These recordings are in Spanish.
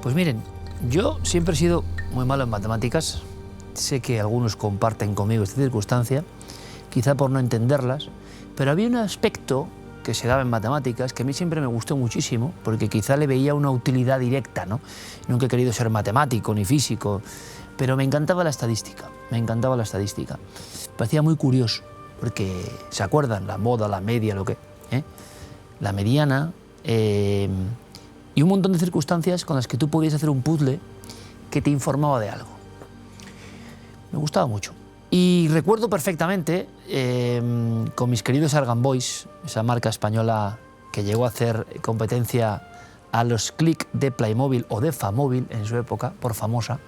Pues miren, yo siempre he sido muy malo en matemáticas. Sé que algunos comparten conmigo esta circunstancia, quizá por no entenderlas, pero había un aspecto que se daba en matemáticas que a mí siempre me gustó muchísimo, porque quizá le veía una utilidad directa, ¿no? Nunca he querido ser matemático ni físico, pero me encantaba la estadística, me encantaba la estadística. Parecía muy curioso, porque, ¿se acuerdan? La moda, la media, lo que... La mediana, y un montón de circunstancias con las que tú podías hacer un puzzle que te informaba de algo. Me gustaba mucho. Y recuerdo perfectamente, con mis queridos Argan Boys, esa marca española que llegó a hacer competencia a los Click de Playmobil o de Famóvil en su época, por famosa,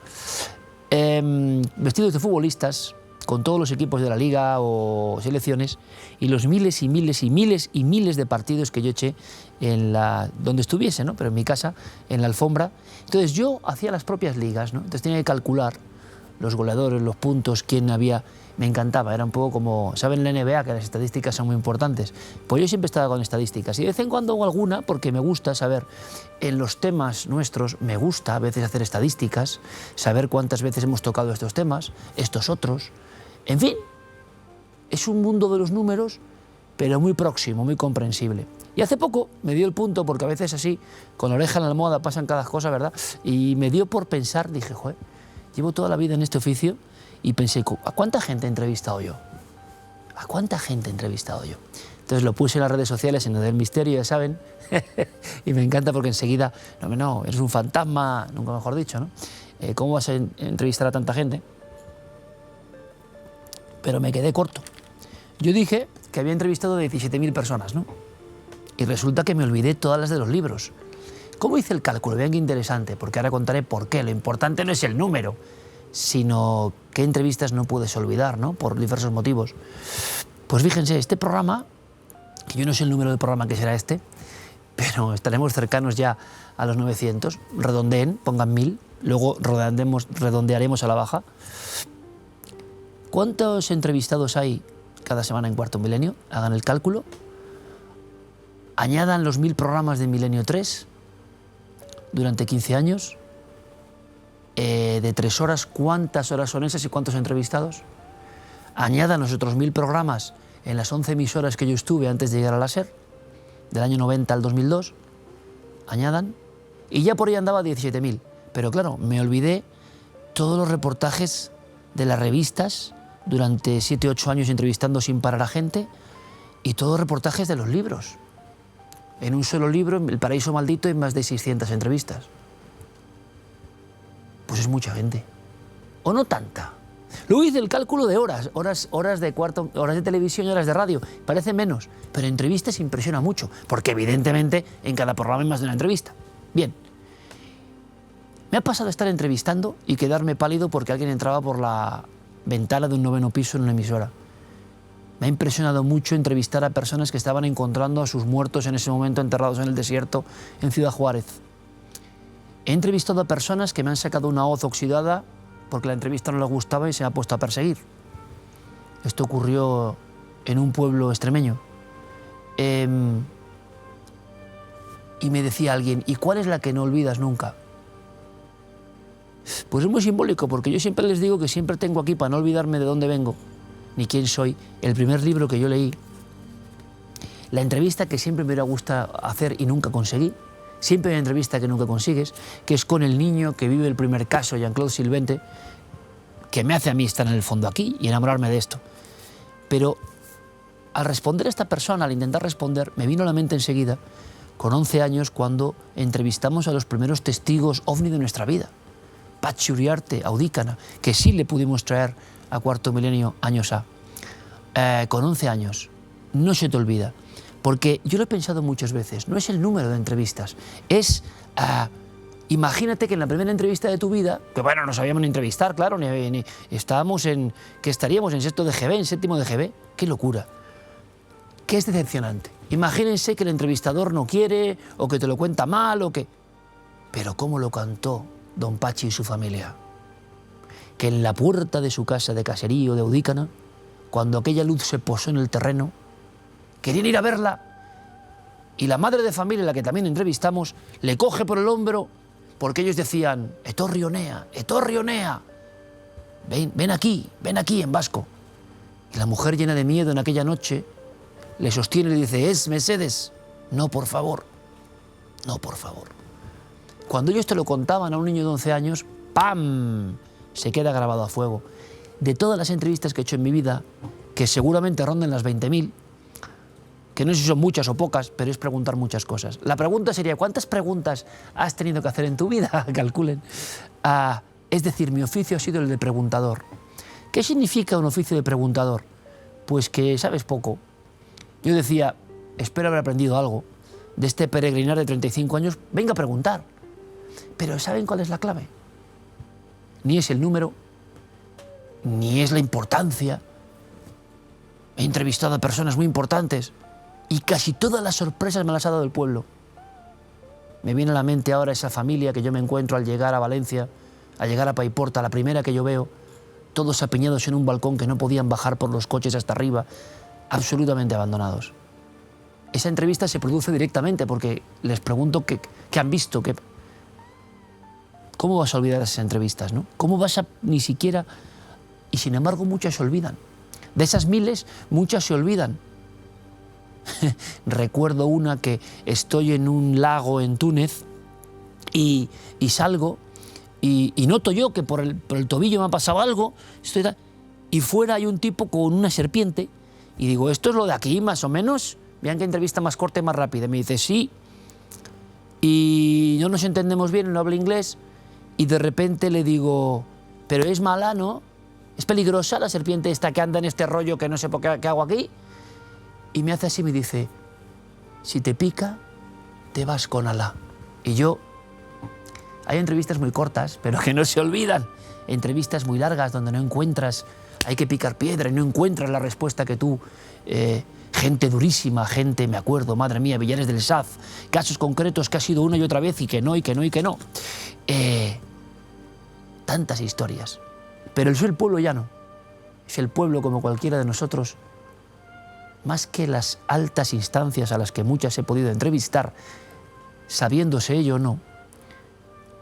vestidos de futbolistas, con todos los equipos de la liga o selecciones, y los miles y miles y miles y miles de partidos que yo eché en donde estuviese, ¿no? Pero en mi casa, en la alfombra. Entonces yo hacía las propias ligas, ¿no? Entonces tenía que calcular los goleadores, los puntos, quién había... Me encantaba, era un poco como... ¿Saben en la NBA que las estadísticas son muy importantes? Pues yo siempre estaba con estadísticas, y de vez en cuando hago alguna, porque me gusta saber, en los temas nuestros, me gusta a veces hacer estadísticas, saber cuántas veces hemos tocado estos temas, estos otros... En fin, es un mundo de los números, pero muy próximo, muy comprensible. Y hace poco me dio el punto, porque a veces así, con la oreja en la almohada pasan cada cosa, ¿verdad? Y me dio por pensar, dije, joder, llevo toda la vida en este oficio, y pensé, ¿a cuánta gente he entrevistado yo? ¿A cuánta gente he entrevistado yo? Entonces lo puse en las redes sociales, en lo del misterio, ya saben, y me encanta porque enseguida, no, eres un fantasma, nunca mejor dicho, ¿no? ¿Cómo vas a entrevistar a tanta gente? Pero me quedé corto. Yo dije que había entrevistado a 17.000 personas, ¿no? Y resulta que me olvidé todas las de los libros. ¿Cómo hice el cálculo? Vean qué interesante, porque ahora contaré por qué. Lo importante no es el número, sino qué entrevistas no puedes olvidar, ¿no? Por diversos motivos. Pues fíjense, este programa, que yo no sé el número del programa que será este, pero estaremos cercanos ya a los 900, redondeen, pongan 1000, luego redondearemos a la baja. ¿Cuántos entrevistados hay cada semana en Cuarto Milenio? Hagan el cálculo. Añadan los 1000 programas de Milenio 3 durante 15 años. De 3 horas, ¿cuántas horas son esas y cuántos entrevistados? Añadan los otros 1000 programas en las 11 emisoras que yo estuve antes de llegar a la SER, del año 90 al 2002. Añadan. Y ya por ahí andaba 17.000. Pero claro, me olvidé todos los reportajes de las revistas, durante 7 u 8 años entrevistando sin parar a gente, y todos reportajes de los libros. En un solo libro, El Paraíso Maldito, hay más de 600 entrevistas. Pues es mucha gente. ¿O no tanta? Luego hice el cálculo de horas de televisión y horas de radio. Parece menos, pero entrevistas impresiona mucho, porque evidentemente en cada programa hay más de una entrevista. Bien. Me ha pasado estar entrevistando y quedarme pálido porque alguien entraba por la ventana de un 9º piso en una emisora. Me ha impresionado mucho entrevistar a personas que estaban encontrando a sus muertos en ese momento enterrados en el desierto en Ciudad Juárez. He entrevistado a personas que me han sacado una hoz oxidada porque la entrevista no les gustaba y se me ha puesto a perseguir. Esto ocurrió en un pueblo extremeño. Y me decía alguien, ¿y cuál es la que no olvidas nunca? Pues es muy simbólico, porque yo siempre les digo que siempre tengo aquí, para no olvidarme de dónde vengo, ni quién soy, el primer libro que yo leí, la entrevista que siempre me hubiera gustado hacer y nunca conseguí, siempre hay una entrevista que nunca consigues, que es con el niño que vive el primer caso, Jean-Claude Silvente, que me hace a mí estar en el fondo aquí y enamorarme de esto. Pero al responder a esta persona, al intentar responder, me vino a la mente enseguida, con 11 años, cuando entrevistamos a los primeros testigos ovni de nuestra vida. Patxi Uriarte, Audícana, que sí le pudimos traer a Cuarto Milenio años con 11 años. No se te olvida, porque yo lo he pensado muchas veces, no es el número de entrevistas, es, imagínate que en la primera entrevista de tu vida, que bueno, no sabíamos ni entrevistar, claro, ni estábamos que estaríamos en 6º de GB, en 7º de GB, qué locura, qué es decepcionante. Imagínense que el entrevistador no quiere, o que te lo cuenta mal, o que... Pero cómo lo cantó don Patxi y su familia, que en la puerta de su casa de caserío de Audícana, cuando aquella luz se posó en el terreno, querían ir a verla, y la madre de familia, la que también entrevistamos, le coge por el hombro porque ellos decían, etorri onea, ven aquí en vasco. Y la mujer, llena de miedo en aquella noche, le sostiene y le dice, es Mercedes, no, por favor, no, por favor. Cuando ellos te lo contaban a un niño de 11 años, ¡pam!, se queda grabado a fuego. De todas las entrevistas que he hecho en mi vida, que seguramente rondan las 20.000, que no sé si son muchas o pocas, pero es preguntar muchas cosas. La pregunta sería, ¿cuántas preguntas has tenido que hacer en tu vida? Calculen. Es decir, mi oficio ha sido el de preguntador. ¿Qué significa un oficio de preguntador? Pues que sabes poco. Yo decía, espero haber aprendido algo de este peregrinar de 35 años, venga a preguntar. Pero ¿saben cuál es la clave? Ni es el número, ni es la importancia. He entrevistado a personas muy importantes y casi todas las sorpresas me las ha dado el pueblo. Me viene a la mente ahora esa familia que yo me encuentro al llegar a Valencia, al llegar a Paiporta, la primera que yo veo, todos apiñados en un balcón que no podían bajar por los coches hasta arriba, absolutamente abandonados. Esa entrevista se produce directamente porque les pregunto qué han visto, ¿cómo vas a olvidar esas entrevistas, no? ¿Cómo vas a ni siquiera...? Y sin embargo muchas se olvidan. De esas miles, muchas se olvidan. Recuerdo una que estoy en un lago en Túnez y salgo y noto yo que por el tobillo me ha pasado algo, y fuera hay un tipo con una serpiente y digo, ¿esto es lo de aquí más o menos? Vean qué entrevista más corta y más rápida. Y me dice, sí, y no nos entendemos bien, no habla inglés, y de repente le digo, pero es mala, ¿no? ¿Es peligrosa la serpiente esta que anda en este rollo que no sé por qué hago aquí? Y me hace así y me dice, si te pica, te vas con Alá. Y yo, hay entrevistas muy cortas, pero que no se olvidan. Entrevistas muy largas donde no encuentras, hay que picar piedra y no encuentras la respuesta que tú... gente durísima, gente, me acuerdo, madre mía, Villares del Saz, casos concretos que ha sido una y otra vez y que no, y que no, y que no. Tantas historias. Pero el pueblo ya no. Es el pueblo como cualquiera de nosotros, más que las altas instancias a las que muchas he podido entrevistar, sabiéndose ello o no,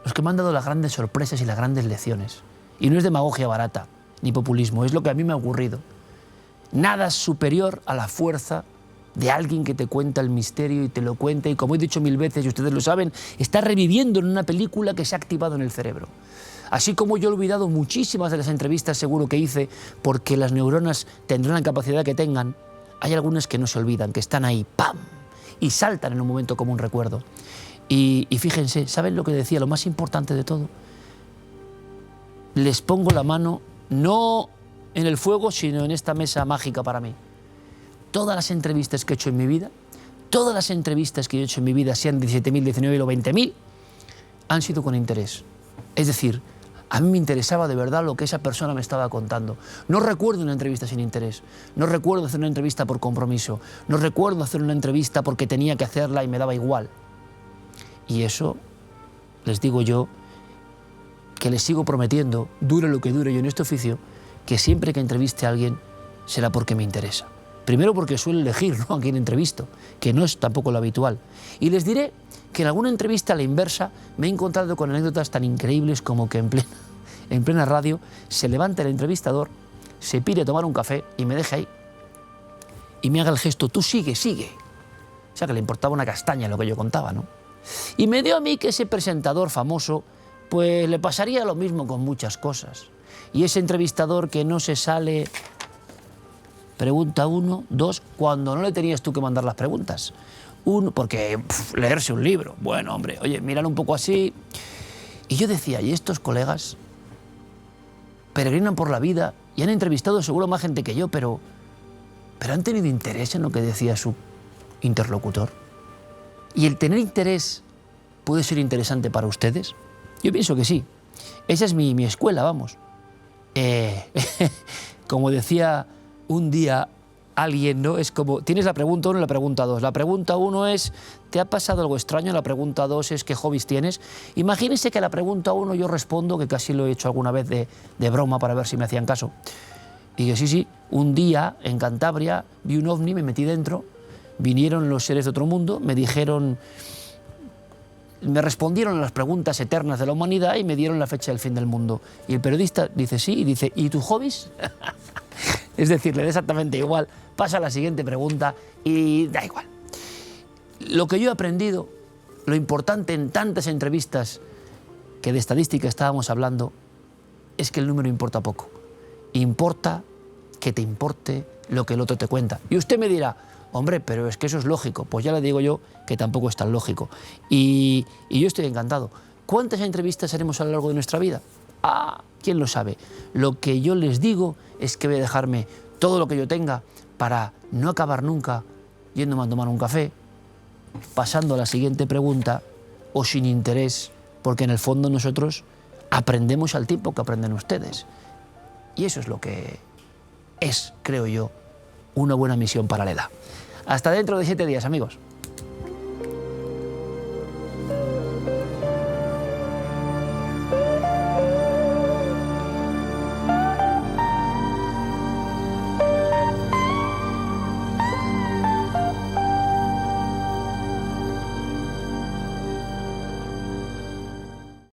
los que me han dado las grandes sorpresas y las grandes lecciones. Y no es demagogia barata, ni populismo, es lo que a mí me ha ocurrido. Nada es superior a la fuerza de alguien que te cuenta el misterio y te lo cuenta, y como he dicho 1000 veces, y ustedes lo saben, está reviviendo en una película que se ha activado en el cerebro. Así como yo he olvidado muchísimas de las entrevistas seguro que hice, porque las neuronas tendrán la capacidad que tengan, hay algunas que no se olvidan, que están ahí, ¡pam!, y saltan en un momento como un recuerdo. Y fíjense, ¿saben lo que decía? Lo más importante de todo. Les pongo la mano, no en el fuego, sino en esta mesa mágica para mí. Todas las entrevistas que he hecho en mi vida, todas las entrevistas que he hecho en mi vida, sean 17.000, 19.000 o 20.000, han sido con interés. Es decir, a mí me interesaba de verdad lo que esa persona me estaba contando. No recuerdo una entrevista sin interés, no recuerdo hacer una entrevista por compromiso, no recuerdo hacer una entrevista porque tenía que hacerla y me daba igual. Y eso, les digo yo, que les sigo prometiendo, dure lo que dure yo en este oficio, que siempre que entreviste a alguien será porque me interesa. Primero porque suelo elegir, ¿no?, a quien entrevisto, que no es tampoco lo habitual. Y les diré que en alguna entrevista a la inversa me he encontrado con anécdotas tan increíbles como que en plena radio se levanta el entrevistador, se pide a tomar un café y me deja ahí. Y me haga el gesto, tú sigue, sigue. O sea, que le importaba una castaña lo que yo contaba, ¿no? Y me dio a mí que ese presentador famoso, pues le pasaría lo mismo con muchas cosas. Y ese entrevistador que no se sale, pregunta 1, 2, cuando no le tenías tú que mandar las preguntas. 1, porque leerse un libro, bueno, hombre, oye, míralo un poco así. Y yo decía, y estos colegas peregrinan por la vida y han entrevistado seguro más gente que yo, pero han tenido interés en lo que decía su interlocutor. ¿Y el tener interés puede ser interesante para ustedes? Yo pienso que sí. Esa es mi escuela, vamos. Como decía un día alguien, ¿no? Es como, tienes la pregunta 1 y la pregunta 2. La pregunta 1 es, ¿te ha pasado algo extraño? La pregunta 2 es, ¿qué hobbies tienes? Imagínense que la pregunta 1 yo respondo, que casi lo he hecho alguna vez de broma para ver si me hacían caso. Y que sí, un día en Cantabria vi un ovni, me metí dentro, vinieron los seres de otro mundo, me dijeron me respondieron a las preguntas eternas de la humanidad y me dieron la fecha del fin del mundo. Y el periodista dice sí, y dice, ¿y tus hobbies? Es decir, le da exactamente igual, pasa a la siguiente pregunta y da igual. Lo que yo he aprendido, lo importante en tantas entrevistas que de estadística estábamos hablando, es que el número importa poco. Importa que te importe lo que el otro te cuenta. Y usted me dirá, hombre, pero es que eso es lógico. Pues ya le digo yo que tampoco es tan lógico. Y yo estoy encantado. ¿Cuántas entrevistas haremos a lo largo de nuestra vida? Ah, ¿quién lo sabe? Lo que yo les digo es que voy a dejarme todo lo que yo tenga para no acabar nunca yéndome a tomar un café, pasando a la siguiente pregunta o sin interés, porque en el fondo nosotros aprendemos al tiempo que aprenden ustedes. Y eso es lo que es, creo yo, una buena misión paralela. Hasta dentro de 7 días, amigos.